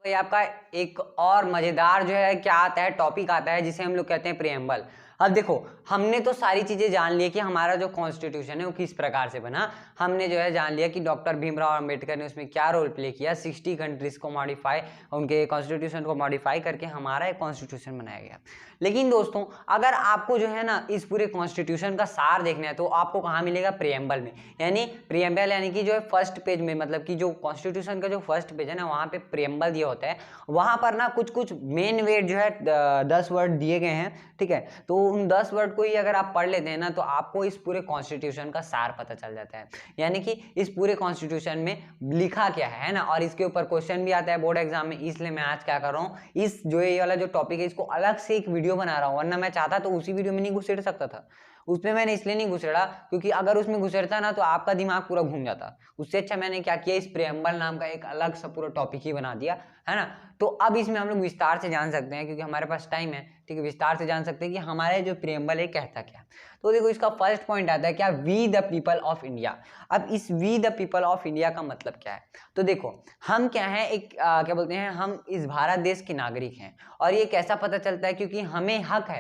भाई आपका एक और मजेदार जो है क्या आता है, टॉपिक आता है जिसे हम लोग कहते हैं प्रियम्बल। अब देखो, हमने तो सारी चीजें जान ली कि हमारा जो कॉन्स्टिट्यूशन है वो किस प्रकार से बना। हमने जो है जान लिया कि डॉक्टर भीमराव अंबेडकर ने उसमें क्या रोल प्ले किया, 60 कंट्रीज को मॉडिफाई, उनके कॉन्स्टिट्यूशन को मॉडिफाई करके हमारा एक कॉन्स्टिट्यूशन बनाया गया। लेकिन दोस्तों, अगर आपको जो है ना इस पूरे कॉन्स्टिट्यूशन का सार देखना है तो आपको कहाँ मिलेगा? प्रियम्बल में। यानी प्रियम्बल यानी कि जो है फर्स्ट पेज में, मतलब कि जो कॉन्स्टिट्यूशन का जो फर्स्ट पेज है ना, वहाँ पे प्रियम्बल दिया होता है। वहां पर ना कुछ कुछ मेन वेट जो है 10 वर्ड दिए गए हैं, ठीक है। तो उन 10 वर्ड को ही अगर आप पढ़ लेते हैं ना तो आपको इस पूरे कॉन्स्टिट्यूशन का सार पता चल जाता है, यानी कि इस पूरे कॉन्स्टिट्यूशन में लिखा क्या है ना। और इसके ऊपर क्वेश्चन भी आता है बोर्ड एग्जाम में, इसलिए मैं आज क्या कर रहा हूँ, इस जो ये वाला जो टॉपिक है इसको अलग से एक वीडियो बना रहा हूँ, वरना मैं चाहता तो उसी वीडियो में नहीं घुसेड़ सकता था। उसमें मैंने इसलिए नहीं घुसेड़ा क्योंकि अगर उसमें घुसेड़ता ना तो आपका दिमाग पूरा घूम जाता। उससे अच्छा मैंने क्या किया, इस प्रियम्बल नाम का एक अलग सा पूरा टॉपिक ही बना दिया, है ना। तो अब इसमें हम लोग विस्तार से जान सकते हैं, क्योंकि हमारे पास टाइम है, ठीक है, विस्तार से जान सकते हैं कि हमारे जो प्रियम्बल है कहता क्या। तो देखो, इसका फर्स्ट पॉइंट आता है क्या, we the people of India. अब इस we the people of India का मतलब क्या है? तो देखो, हम क्या है, एक क्या बोलते हैं, हम इस भारत देश के नागरिक हैं। और ये कैसा पता चलता है? क्योंकि हमें हक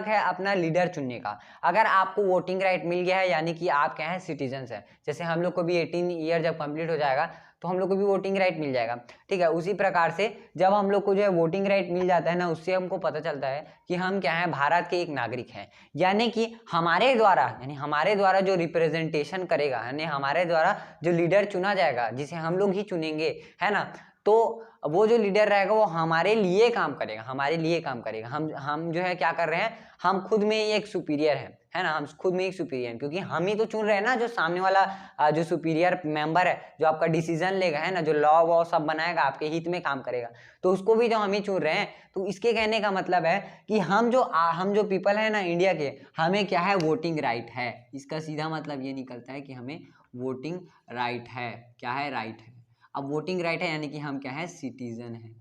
है अपना लीडर चुनने का। अगर आपको वोटिंग राइट मिल गया है, यानी कि आप क्या है, सिटीजन है। जैसे हम लोग को भी 18 ईयर जब कंप्लीट हो जाएगा तो हम लोग को भी वोटिंग राइट मिल जाएगा, ठीक है। उसी प्रकार से जब हम लोग को जो है वोटिंग राइट मिल जाता है ना, उससे हमको पता चलता है कि हम क्या है, भारत के एक नागरिक हैं। यानी कि हमारे द्वारा जो रिप्रेजेंटेशन करेगा, यानी हमारे द्वारा जो लीडर चुना जाएगा, जिसे हम लोग ही चुनेंगे, है ना। तो वो जो लीडर रहेगा वो हमारे लिए काम करेगा। हम जो है क्या कर रहे हैं, हम खुद में ही एक सुपीरियर है ना। हम खुद में एक सुपीरियर हैं, क्योंकि हम ही तो चुन रहे हैं ना, जो सामने वाला जो सुपीरियर मेंबर है, जो आपका डिसीजन लेगा, है ना, जो लॉ वॉ सब बनाएगा, आपके हित में काम करेगा, तो उसको भी जो हम ही चुन रहे हैं। तो इसके कहने का मतलब है कि हम जो पीपल है ना इंडिया के, हमें क्या है, वोटिंग राइट है। इसका सीधा मतलब ये निकलता है कि हमें वोटिंग राइट है। क्या है? राइट है। अब वोटिंग राइट है यानी कि हम क्या है, सिटीजन है।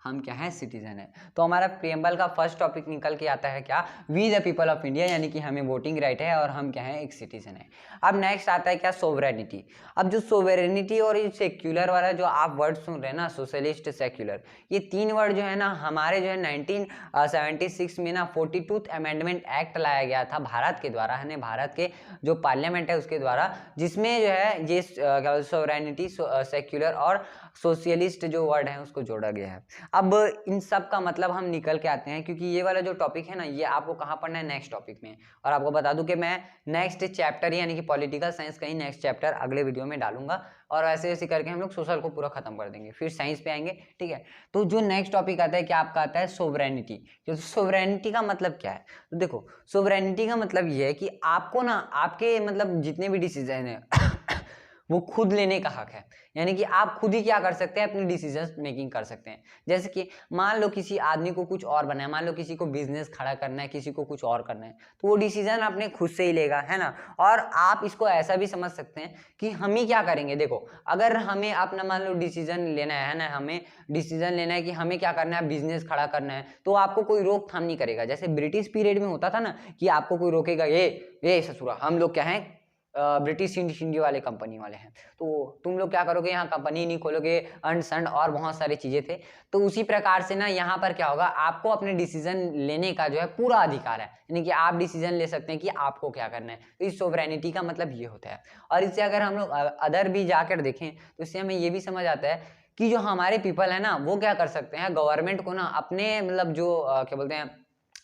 हम क्या है, सिटीजन है। तो हमारा प्रियम्बल का फर्स्ट टॉपिक निकल के आता है क्या, we the people of India, यानी कि हमें वोटिंग राइट है और हम क्या है, एक सिटीजन है। अब नेक्स्ट आता है क्या, सोवरेनिटी। अब जो सोवरेनिटी और ये सेक्युलर वाला जो आप वर्ड सुन रहे हैं ना, सोशलिस्ट सेक्युलर, ये तीन वर्ड जो है ना, हमारे जो है 1976 में ना 42th अमेंडमेंट एक्ट लाया गया था भारत के द्वारा, है ना, भारत के जो पार्लियामेंट है उसके द्वारा, जिसमें जो है ये क्या, सोवरेनिटी, सेक्युलर और सोशलिस्ट जो वर्ड है उसको जोड़ा गया है। अब इन सब का मतलब हम निकल के आते हैं, क्योंकि ये वाला जो टॉपिक है ना, ये आपको कहाँ पढ़ना है, नेक्स्ट टॉपिक में। और आपको बता दूं कि मैं नेक्स्ट चैप्टर यानी कि पॉलिटिकल साइंस का ही नेक्स्ट चैप्टर अगले वीडियो में डालूंगा, और ऐसे ऐसे करके हम लोग सोशल को पूरा खत्म कर देंगे, फिर साइंस पे आएंगे, ठीक है। तो जो नेक्स्ट टॉपिक आता है क्या, आपका आता है सोवरेनिटी। जो सोवरेनिटी का मतलब क्या है, तो देखो, सोवरेनिटी का मतलब ये है कि आपको ना, आपके मतलब जितने भी डिसीजन है वो खुद लेने का हक है। यानी कि आप खुद ही क्या कर सकते हैं, अपनी डिसीजन मेकिंग कर सकते हैं। जैसे कि मान लो किसी आदमी को कुछ और बनना है, मान लो किसी को बिजनेस खड़ा करना है, किसी को कुछ और करना है, तो वो डिसीजन अपने खुद से ही लेगा, है ना। और आप इसको ऐसा भी समझ सकते हैं कि हम ही क्या करेंगे। देखो, अगर हमें अपना मान लो डिसीजन लेना है ना, हमें डिसीजन लेना है कि हमें क्या करना है, बिजनेस खड़ा करना है, तो आपको कोई रोक थाम नहीं करेगा। जैसे ब्रिटिश पीरियड में होता था ना कि आपको कोई रोकेगा, ये ससुरा, हम लोग क्या है, ब्रिटिश ईस्ट इंडिया वाले कंपनी वाले हैं, तो तुम लोग क्या करोगे, यहाँ कंपनी नहीं खोलोगे, अंड संड और बहुत सारी चीजें थे। तो उसी प्रकार से ना यहाँ पर क्या होगा, आपको अपने डिसीजन लेने का जो है पूरा अधिकार है, यानी कि आप डिसीजन ले सकते हैं कि आपको क्या करना है। तो इस सोवरेनिटी का मतलब ये होता है। और इससे अगर हम लोग अदर भी जाकर देखें तो इससे हमें ये भी समझ आता है कि जो हमारे पीपल है ना, वो क्या कर सकते हैं, गवर्नमेंट को ना अपने मतलब जो क्या बोलते हैं,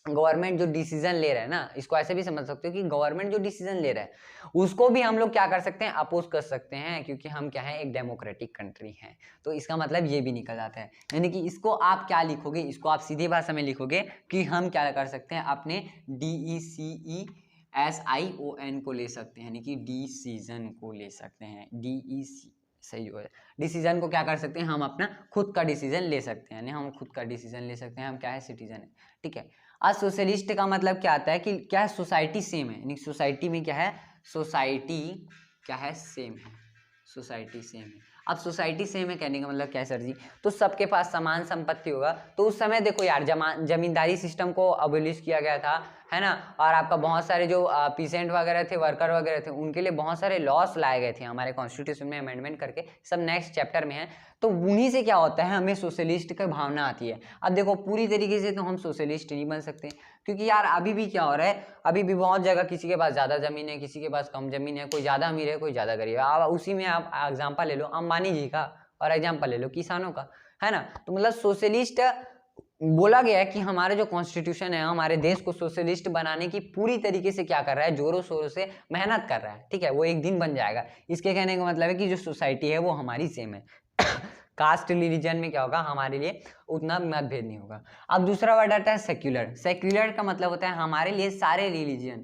गवर्नमेंट जो डिसीजन ले रहा है ना, इसको ऐसे भी समझ सकते हो कि गवर्नमेंट जो डिसीजन ले रहा है उसको भी हम लोग क्या कर सकते हैं, अपोज कर सकते हैं, क्योंकि हम क्या है, एक डेमोक्रेटिक कंट्री हैं। तो इसका मतलब ये भी निकल जाता है। यानी कि इसको आप क्या लिखोगे, इसको आप सीधी भाषा में लिखोगे कि हम क्या कर सकते हैं, अपने DECESION को ले सकते हैं, यानी कि डिसीजन को ले सकते हैं। DEC सही हो है, डिसीजन को क्या कर सकते हैं, हम अपना खुद का डिसीजन ले सकते हैं, यानी हम खुद का डिसीजन ले सकते हैं, हम क्या है, सिटीजन है, ठीक है। आज सोशलिस्ट का मतलब क्या आता है कि क्या है, सोसाइटी सेम है, यानी सोसाइटी में क्या है, सोसाइटी क्या है, सेम है, सोसाइटी सेम है। अब सोसाइटी सेम है कहने का मतलब क्या है सर जी, तो सबके पास समान संपत्ति होगा। तो उस समय देखो यार, जमींदारी सिस्टम को अबोलिश किया गया था, है ना, और आपका बहुत सारे जो पीसेंट वगैरह थे, वर्कर वगैरह थे, उनके लिए बहुत सारे लॉस लाए गए थे हमारे कॉन्स्टिट्यूशन में अमेंडमेंट करके, सब नेक्स्ट चैप्टर में है। तो उन्हीं से क्या होता है, हमें सोशलिस्ट की भावना आती है। अब देखो पूरी तरीके से तो हम सोशलिस्ट नहीं बन सकते, क्योंकि यार अभी भी क्या हो रहा है, अभी भी बहुत जगह किसी के पास ज़्यादा ज़मीन है, किसी के पास कम ज़मीन है, कोई ज़्यादा अमीर है, कोई ज़्यादा गरीब है। आप उसी में आप एग्जाम्पल ले लो अंबानी जी का, और एग्जाम्पल ले लो किसानों का, है ना। तो मतलब सोशलिस्ट बोला गया है कि हमारे जो कॉन्स्टिट्यूशन है हमारे देश को सोशलिस्ट बनाने की पूरी तरीके से क्या कर रहा है, जोरों शोरों से मेहनत कर रहा है, ठीक है। वो एक दिन बन जाएगा। इसके कहने का मतलब है कि जो सोसाइटी है वो हमारी सेम है। कास्ट रिलीजन में क्या होगा, हमारे लिए उतना मतभेद नहीं होगा। अब दूसरा वर्ड आता है सेक्युलर। सेक्युलर का मतलब होता है हमारे लिए सारे रिलीजन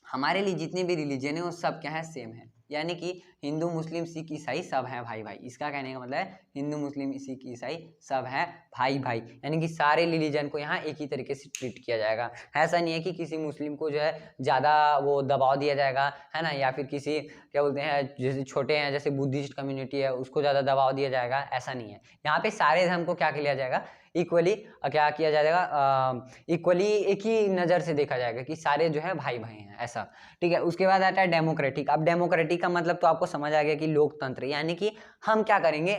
हमारे लिए जितने भी रिलीजन है वो सब क्या है, सेम है। यानी कि हिंदू मुस्लिम सिख ईसाई सब है भाई भाई। इसका कहने का मतलब है हिंदू मुस्लिम सिख ईसाई सब है भाई भाई, यानी कि सारे रिलीजन को यहाँ एक ही तरीके से ट्रीट किया जाएगा। ऐसा नहीं है कि किसी मुस्लिम को जो है ज़्यादा वो दबाव दिया जाएगा, है ना, या फिर किसी क्या बोलते हैं जैसे छोटे हैं, जैसे बुद्धिस्ट कम्युनिटी है, उसको ज़्यादा दबाव दिया जाएगा, ऐसा नहीं है। यहाँ पे सारे धर्म को क्या किया जाएगा, इक्वली क्या किया जाएगा, इक्वली एक ही नज़र से देखा जाएगा कि सारे जो है भाई भाई हैं, ऐसा, ठीक है। उसके बाद आता है डेमोक्रेटिक। अब डेमोक्रेटिक का मतलब तो आपको समझ आ गया कि लोकतंत्र, यानी कि हम क्या करेंगे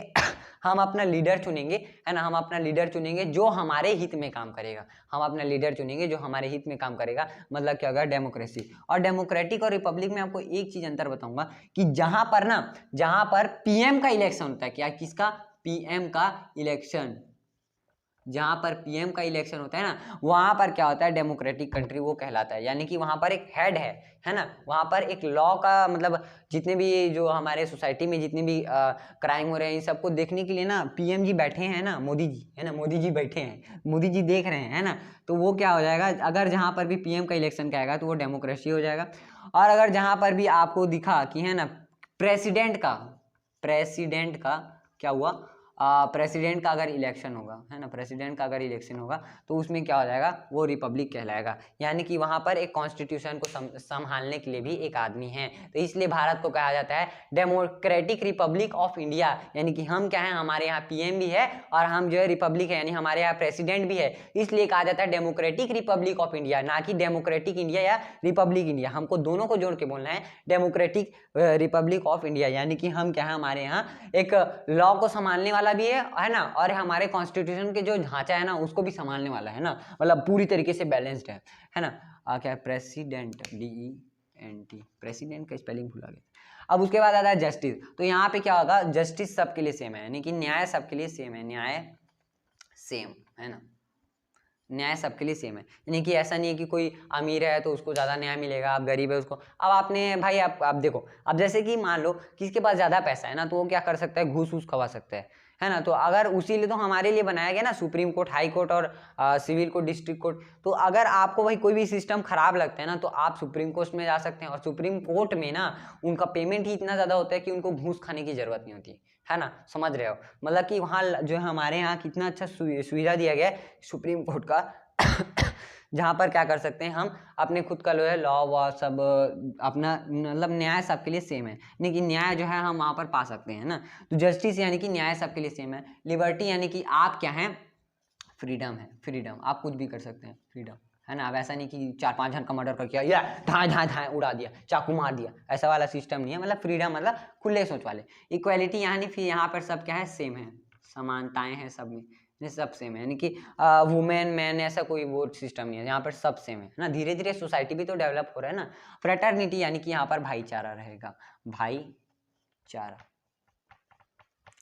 हम अपना लीडर चुनेंगे, है ना, हम अपना लीडर चुनेंगे जो हमारे हित में काम करेगा। हम अपना लीडर चुनेंगे जो हमारे हित में काम करेगा, मतलब क्या होगा, डेमोक्रेसी। और डेमोक्रेटिक और रिपब्लिक में आपको एक चीज अंतर बताऊंगा कि जहां पर पीएम का इलेक्शन होता है, क्या किसका, पीएम का इलेक्शन, जहां पर पीएम का इलेक्शन होता है ना, वहां पर क्या होता है, डेमोक्रेटिक कंट्री वो कहलाता है। यानी कि वहां पर एक हेड है ना, वहां पर एक लॉ का मतलब जितने भी जो हमारे सोसाइटी में जितने भी क्राइम हो रहे हैं इन सबको देखने के लिए ना पीएम जी बैठे हैं ना, मोदी जी, है ना, मोदी जी बैठे हैं, मोदी जी देख रहे हैं, है ना। तो वो क्या हो जाएगा, अगर जहां पर भी पीएम का इलेक्शन कहेगा तो वो डेमोक्रेसी हो जाएगा। और अगर जहां पर भी आपको दिखा कि है ना प्रेसिडेंट का क्या हुआ, प्रेसिडेंट का अगर इलेक्शन होगा, है ना, प्रेसिडेंट का अगर इलेक्शन होगा तो उसमें क्या हो जाएगा, वो रिपब्लिक कहलाएगा। यानी कि वहां पर एक कॉन्स्टिट्यूशन को संभालने के लिए भी एक आदमी है। तो इसलिए भारत को कहा जाता है डेमोक्रेटिक रिपब्लिक ऑफ इंडिया। यानी कि हम क्या है, हमारे यहाँ पीएम भी है और हम जो है रिपब्लिक है, यानी हमारे यहाँ प्रेसिडेंट भी है, इसलिए कहा जाता है डेमोक्रेटिक रिपब्लिक ऑफ इंडिया, ना कि डेमोक्रेटिक इंडिया या रिपब्लिक इंडिया। हमको दोनों को जोड़ के बोलना है, डेमोक्रेटिक रिपब्लिक ऑफ इंडिया। यानी कि हम क्या है, हमारे यहाँ एक लॉ को संभालने वाला भी है ना, और हमारे कॉन्स्टिट्यूशन के जो ढांचा है ना उसको भी संभालने वाला है ना, मतलब पूरी तरीके से बैलेंस्ड है ना। क्या प्रेसिडेंट, DENT, प्रेसिडेंट का स्पेलिंग भूला गया। अब उसके बाद आता है जस्टिस। तो यहाँ पे क्या होगा, जस्टिस सबके लिए सेम है, यानी कि न्याय सबके लिए सेम है, न्याय सेम है ना, न्याय सबके लिए सेम है। यानी कि ऐसा नहीं है कि कोई अमीर है तो उसको ज़्यादा न्याय मिलेगा, आप गरीब है उसको। अब आपने भाई आप देखो, अब जैसे कि मान लो किसके पास ज़्यादा पैसा है ना, तो वो क्या कर सकता है, घूस वूस खवा सकता है ना। तो अगर उसी लिए तो हमारे लिए बनाया गया ना सुप्रीम कोर्ट, हाई कोर्ट और सिविल कोर्ट, डिस्ट्रिक्ट कोर्ट। तो अगर आपको भाई कोई भी सिस्टम खराब लगता है ना तो आप सुप्रीम कोर्ट में जा सकते हैं, और सुप्रीम कोर्ट में ना उनका पेमेंट ही इतना ज़्यादा होता है कि उनको घूस खाने की जरूरत नहीं होती है ना, समझ रहे हो। मतलब कि वहाँ जो है हमारे यहाँ कितना अच्छा सुविधा दिया गया है सुप्रीम कोर्ट का जहाँ पर क्या कर सकते हैं हम अपने खुद का जो है लॉ व सब अपना मतलब न्याय सबके लिए सेम है, यानी कि न्याय जो है हम वहाँ पर पा सकते हैं ना। तो जस्टिस यानी कि न्याय सबके लिए सेम है। लिबर्टी यानी कि आप क्या हैं, फ्रीडम है, फ्रीडम, आप कुछ भी कर सकते हैं, फ्रीडम है ना। अब ऐसा नहीं कि 4-5 जन का मर्डर करके या धाए धाए धाए उड़ा दिया, चाकू मार दिया, ऐसा वाला सिस्टम नहीं है। मतलब फ्रीडम मतलब खुले सोच वाले। इक्वालिटी यानी फिर यहाँ पर सब क्या है, सेम है, समानताएं हैं सब में, सब सेम है। यानी कि वुमेन मैन ऐसा कोई वो सिस्टम नहीं है, यहाँ पर सब सेम है ना। धीरे धीरे सोसाइटी भी तो डेवलप हो रहा है ना। फ्रेटर्निटी यानी कि यहाँ पर भाईचारा रहेगा,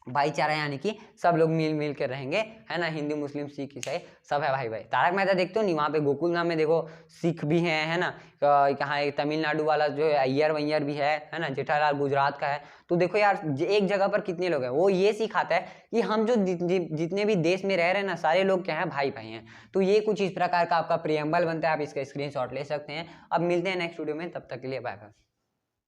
भाईचारा यानी कि सब लोग मिल मिल कर रहेंगे, है ना। हिंदू मुस्लिम सिख ईसाई सब है भाई भाई। तारक मेहता देखते हो नहीं, वहाँ पे गोकुल धाम में देखो सिख भी हैं, है ना। कहाँ एक तमिलनाडु वाला जो है अय्यर वैयर भी है ना। जेठालाल गुजरात का है। तो देखो यार एक जगह पर कितने लोग हैं, वो ये सिखाता है कि हम जो जितने भी देश में रह रहे हैं ना सारे लोग क्या है, भाई भाई हैं। तो ये कुछ इस प्रकार का आपका प्रियम्बल बनता है, आप इसका स्क्रीनशॉट ले सकते हैं। अब मिलते हैं नेक्स्ट वीडियो में, तब तक के लिए बाय बाय।